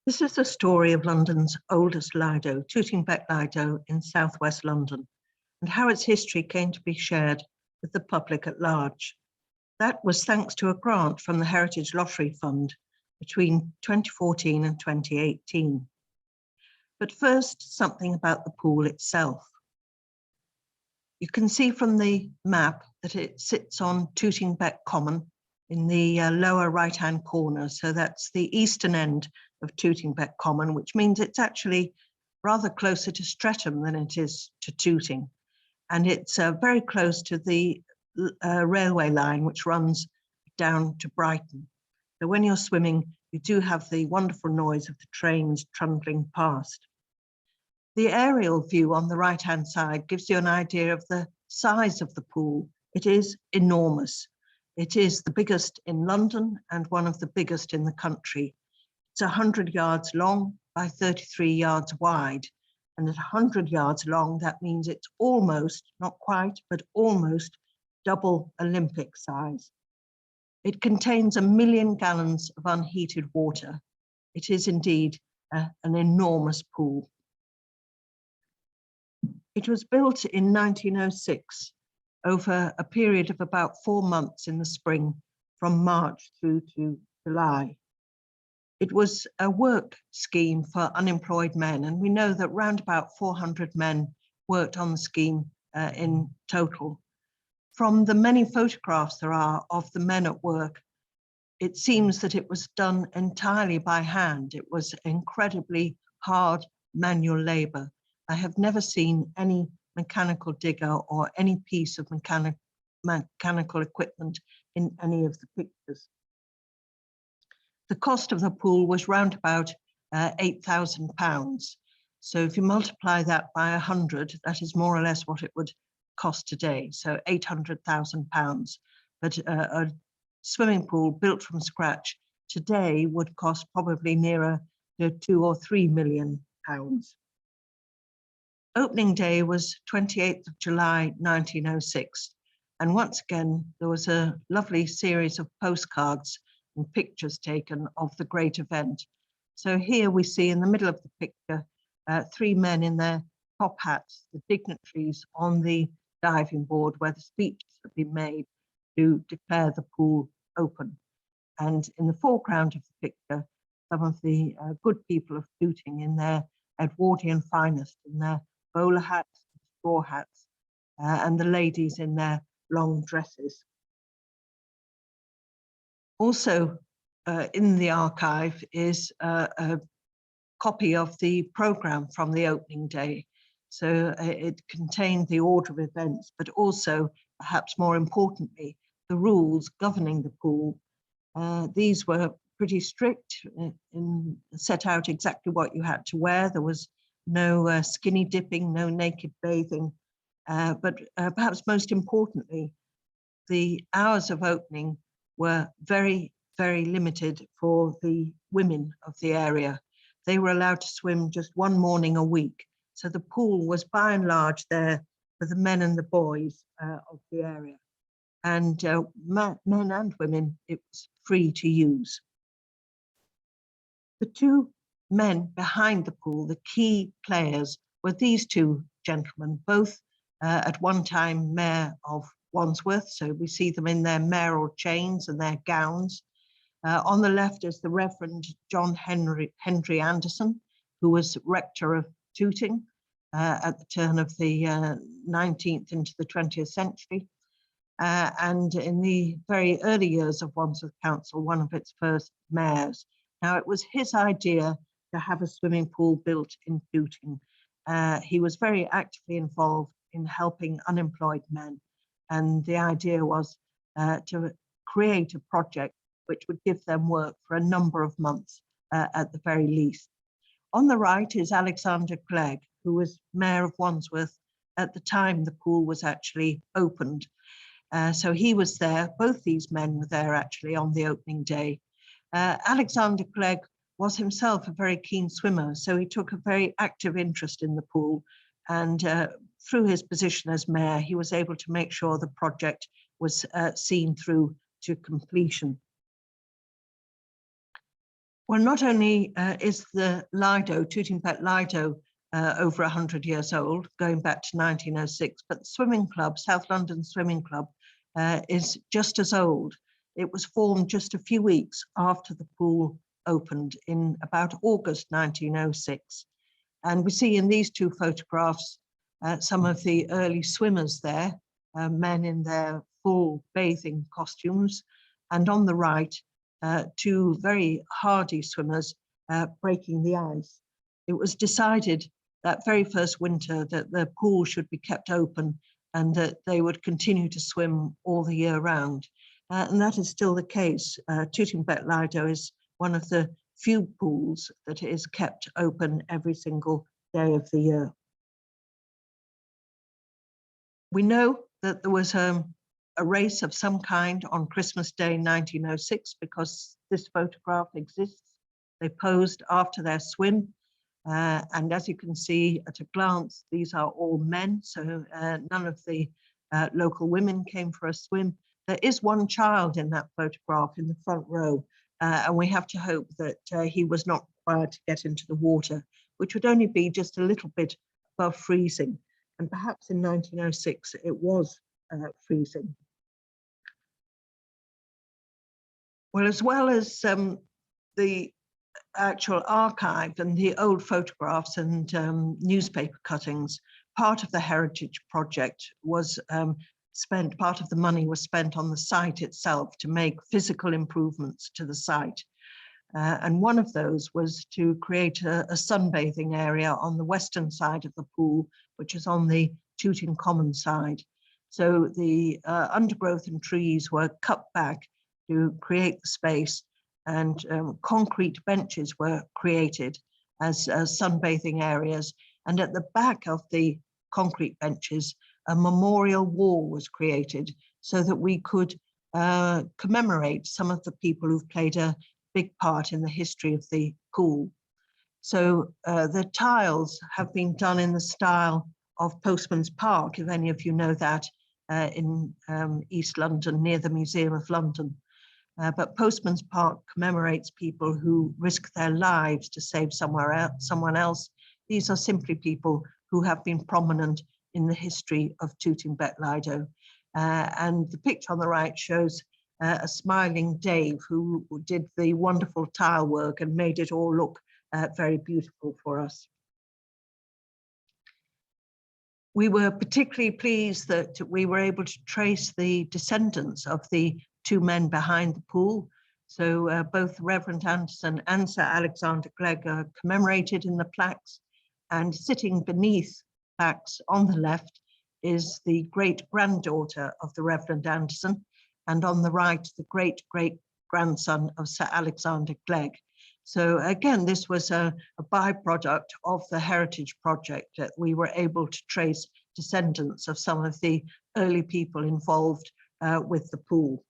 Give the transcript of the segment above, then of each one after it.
This is the story of London's oldest Lido, Tooting Bec Lido in southwest London, and how its history came to be shared with the public at large. That was thanks to a grant from the Heritage Lottery Fund between 2014 and 2018. But first, something about the pool itself. You can see from the map that it sits on Tooting Bec Common in the lower right-hand corner. So that's the eastern end of Tooting Bec Common, which means it's actually rather closer to Streatham than it is to Tooting. And it's very close to the railway line, which runs down to Brighton. So when you're swimming, you do have the wonderful noise of the trains trundling past. The aerial view on the right-hand side gives you an idea of the size of the pool. It is enormous. It is the biggest in London and one of the biggest in the country. It's 100 yards long by 33 yards wide. And at 100 yards long, that means it's almost, not quite, but almost double Olympic size. It contains 1 million gallons of unheated water. It is indeed an enormous pool. It was built in 1906 over a period of about 4 months in the spring, from March through to July. It was a work scheme for unemployed men, and we know that round about 400 men worked on the scheme in total. From the many photographs there are of the men at work, it seems that it was done entirely by hand. It was incredibly hard manual labor. I have never seen any mechanical digger or any piece of mechanical equipment in any of the pictures. The cost of the pool was round about £8,000. So if you multiply that by 100, that is more or less what it would cost today. So £800,000. But a swimming pool built from scratch today would cost probably nearer to £2 or £3 million. Opening day was 28th of July 1906, and once again there was a lovely series of postcards and pictures taken of the great event. So here we see in the middle of the picture 3 men in their top hats, the dignitaries on the diving board where the speeches have been made to declare the pool open. And in the foreground of the picture, some of the good people of Tooting in their Edwardian finest, in their bowler hats, straw hats, and the ladies in their long dresses. Also in the archive is a copy of the programme from the opening day. So it contained the order of events, but also, perhaps more importantly, the rules governing the pool. These were pretty strict, set out exactly what you had to wear. There was no skinny dipping, no naked bathing, but perhaps most importantly, the hours of opening were very, very limited for the women of the area. They were allowed to swim just 1 morning a week. So the pool was by and large there for the men and the boys of the area. And men and women, it was free to use. The 2 men behind the pool, the key players, were these 2 gentlemen, both at one time mayor of Wandsworth. So we see them in their mayoral chains and their gowns. On the left is the Reverend John Henry Anderson, who was rector of Tooting at the turn of the 19th into the 20th century. And in the very early years of Wandsworth Council, one of its first mayors. Now, it was his idea to have a swimming pool built in Tooting. He was very actively involved in helping unemployed men. And the idea was to create a project which would give them work for a number of months at the very least. On the right is Alexander Glegg, who was mayor of Wandsworth at the time the pool was actually opened. So he was there, both these men were there actually on the opening day. Alexander Glegg was himself a very keen swimmer, so he took a very active interest in the pool, and through his position as mayor, he was able to make sure the project was seen through to completion. Well, not only is the Lido, Tooting Bec Lido, over 100 years old, going back to 1906, but the swimming club, South London Swimming Club, is just as old. It was formed just a few weeks after the pool opened in about August 1906. And we see in these two photographs some of the early swimmers there, men in their full bathing costumes, and on the right, two very hardy swimmers breaking the ice. It was decided that very first winter that the pool should be kept open and that they would continue to swim all the year round. And that is still the case. Tooting Bec Lido is one of the few pools that is kept open every single day of the year. We know that there was a race of some kind on Christmas Day 1906 because this photograph exists. They posed after their swim. And as you can see at a glance, these are all men, so none of the local women came for a swim. There is one child in that photograph in the front row, and we have to hope that he was not required to get into the water, which would only be just a little bit above freezing. And perhaps in 1906 it was freezing. Well, as well as the actual archive and the old photographs and newspaper cuttings, part of the heritage project was spent, part of the money was spent on the site itself to make physical improvements to the site. And one of those was to create a sunbathing area on the western side of the pool, which is on the Tooting Common side. So the undergrowth and trees were cut back to create the space, and concrete benches were created as sunbathing areas. And at the back of the concrete benches, a memorial wall was created so that we could commemorate some of the people who've played a big part in the history of the pool. So the tiles have been done in the style of Postman's Park, if any of you know that, in East London, near the Museum of London. But Postman's Park commemorates people who risk their lives to save someone else. These are simply people who have been prominent in the history of Tooting Bec Lido. And the picture on the right shows a smiling Dave who did the wonderful tile work and made it all look very beautiful for us. We were particularly pleased that we were able to trace the descendants of the two men behind the pool. So both Reverend Anderson and Sir Alexander Glegg are commemorated in the plaques, and sitting beneath plaques on the left is the great-granddaughter of the Reverend Anderson, and on the right, the great-great-grandson of Sir Alexander Glegg. So again, this was a byproduct of the Heritage Project, that we were able to trace descendants of some of the early people involved with the pool.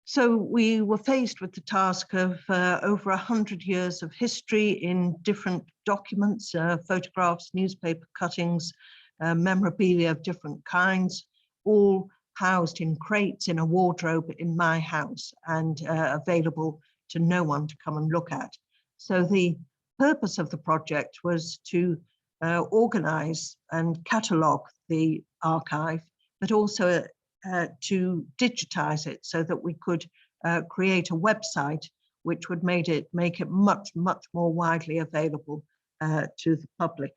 So we were faced with the task of over 100 years of history in different documents, photographs, newspaper cuttings, memorabilia of different kinds, all housed in crates in a wardrobe in my house and available to no one to come and look at. So the purpose of the project was to organize and catalog the archive, but also to digitize it so that we could create a website which would make it much more widely available to the public.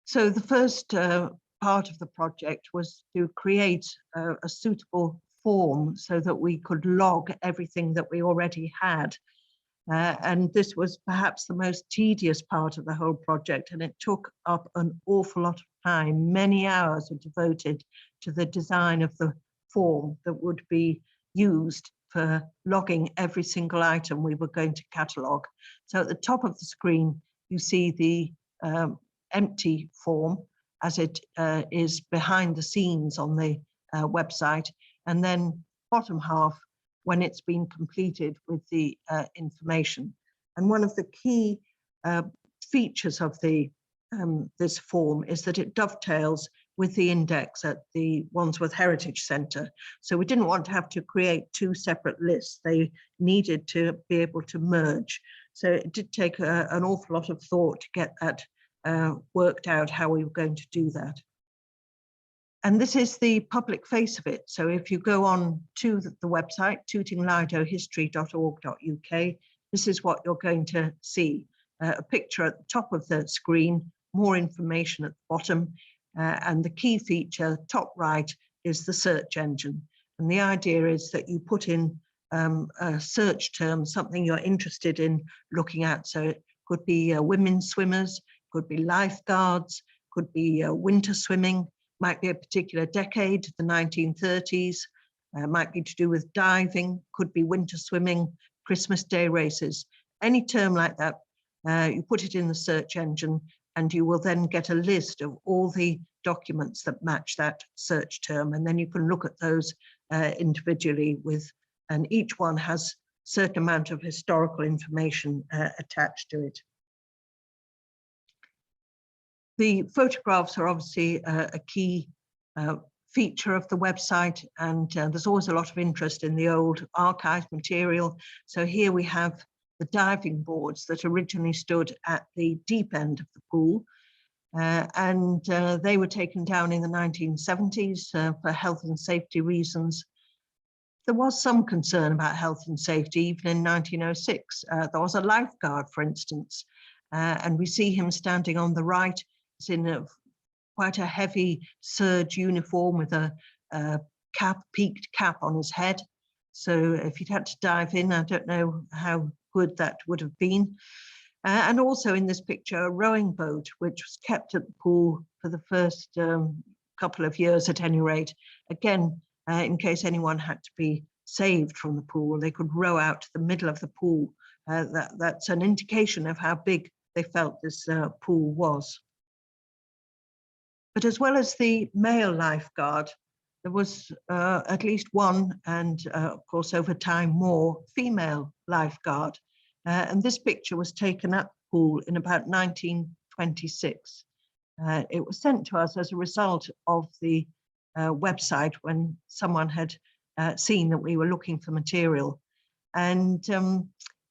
So the first part of the project was to create a suitable form so that we could log everything that we already had. And this was perhaps the most tedious part of the whole project, and it took up an awful lot of time. Many hours were devoted to the design of the form that would be used for logging every single item we were going to catalogue. So at the top of the screen, you see the empty form as it is behind the scenes on the website, and then bottom half when it's been completed with the information. And one of the key features of the this form is that it dovetails with the index at the Wandsworth Heritage Centre. So we didn't want to have to create two separate lists. They needed to be able to merge. So it did take an awful lot of thought to get that worked out, how we were going to do that. And this is the public face of it. So if you go on to the website, tootinglidohistory.org.uk, this is what you're going to see. A picture at the top of the screen, more information at the bottom, and the key feature, top right, is the search engine. And the idea is that you put in a search term, something you're interested in looking at. So it could be women swimmers, could be lifeguards, could be winter swimming, might be a particular decade, the 1930s, might be to do with diving, could be winter swimming, Christmas Day races, any term like that. You put it in the search engine and you will then get a list of all the documents that match that search term. And then you can look at those individually and each one has a certain amount of historical information attached to it. The photographs are obviously a key feature of the website, and there's always a lot of interest in the old archive material. So here we have the diving boards that originally stood at the deep end of the pool, and they were taken down in the 1970s for health and safety reasons. There was some concern about health and safety even in 1906. There was a lifeguard, for instance, and we see him standing on the right. It's in quite a heavy serge uniform with a peaked cap on his head. So if you'd had to dive in, I don't know how good that would have been. And also in this picture, a rowing boat, which was kept at the pool for the first couple of years at any rate. Again, in case anyone had to be saved from the pool, they could row out to the middle of the pool. That's an indication of how big they felt this pool was. But as well as the male lifeguard, there was at least one, and of course over time more, female lifeguard. And this picture was taken at the pool in about 1926. It was sent to us as a result of the website when someone had seen that we were looking for material. And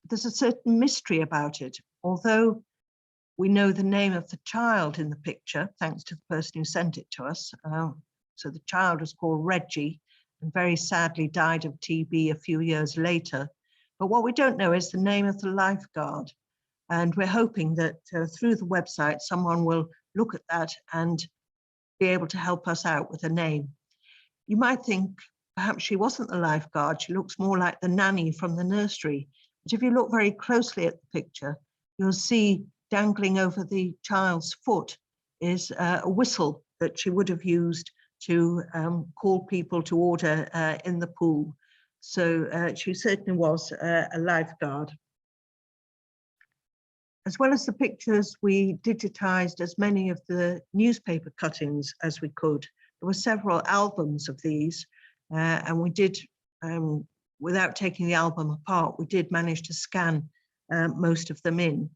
there's a certain mystery about it. Although we know the name of the child in the picture, thanks to the person who sent it to us. So the child was called Reggie and very sadly died of TB a few years later. But what we don't know is the name of the lifeguard. And we're hoping that through the website, someone will look at that and be able to help us out with a name. You might think perhaps she wasn't the lifeguard. She looks more like the nanny from the nursery. But if you look very closely at the picture, you'll see dangling over the child's foot is a whistle that she would have used to call people to order in the pool. So she certainly was a lifeguard. As well as the pictures, we digitized as many of the newspaper cuttings as we could. There were several albums of these, and we did, without taking the album apart, we did manage to scan most of them in.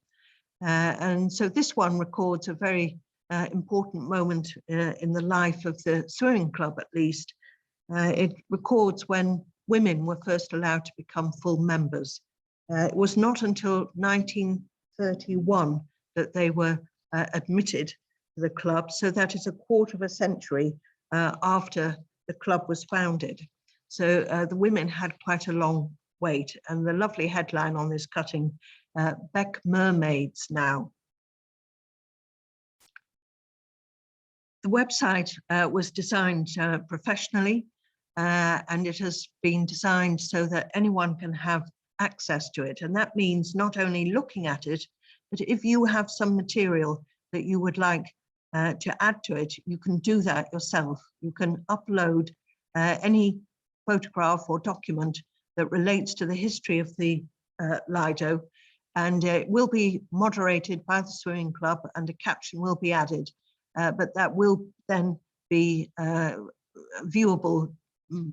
And so this one records a very important moment in the life of the swimming club, at least. It records when women were first allowed to become full members. It was not until 1931 that they were admitted to the club, so that is a quarter of a century after the club was founded. So the women had quite a long wait, and the lovely headline on this cutting, Bec Mermaids Now. The website was designed professionally, and it has been designed so that anyone can have access to it. And that means not only looking at it, but if you have some material that you would like to add to it, you can do that yourself. You can upload any photograph or document that relates to the history of the Lido, and it will be moderated by the swimming club and a caption will be added, but that will then be viewable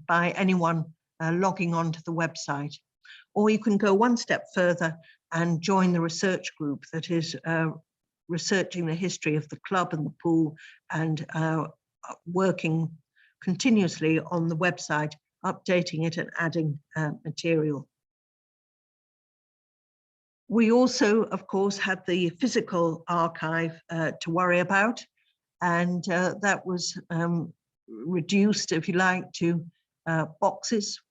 by anyone logging onto the website. Or you can go one step further and join the research group that is researching the history of the club and the pool and working continuously on the website, updating it and adding material. We also, of course, had the physical archive to worry about, and that was reduced, if you like, to boxes,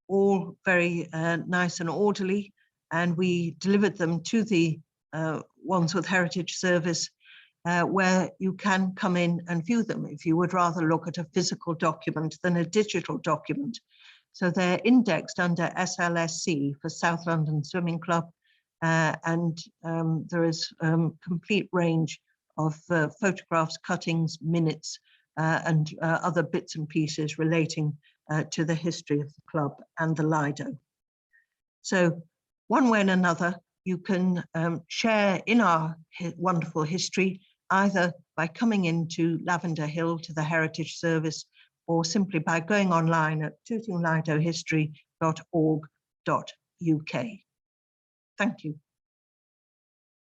all very nice and orderly, and we delivered them to the Wandsworth Heritage Service, where you can come in and view them if you would rather look at a physical document than a digital document. So they're indexed under SLSC for South London Swimming Club, and there is a complete range of photographs, cuttings, minutes, and other bits and pieces relating to the history of the club and the Lido. So one way and another, you can share in our wonderful history, either by coming into Lavender Hill to the Heritage Service, or simply by going online at tootinglidohistory.org.uk. Thank you.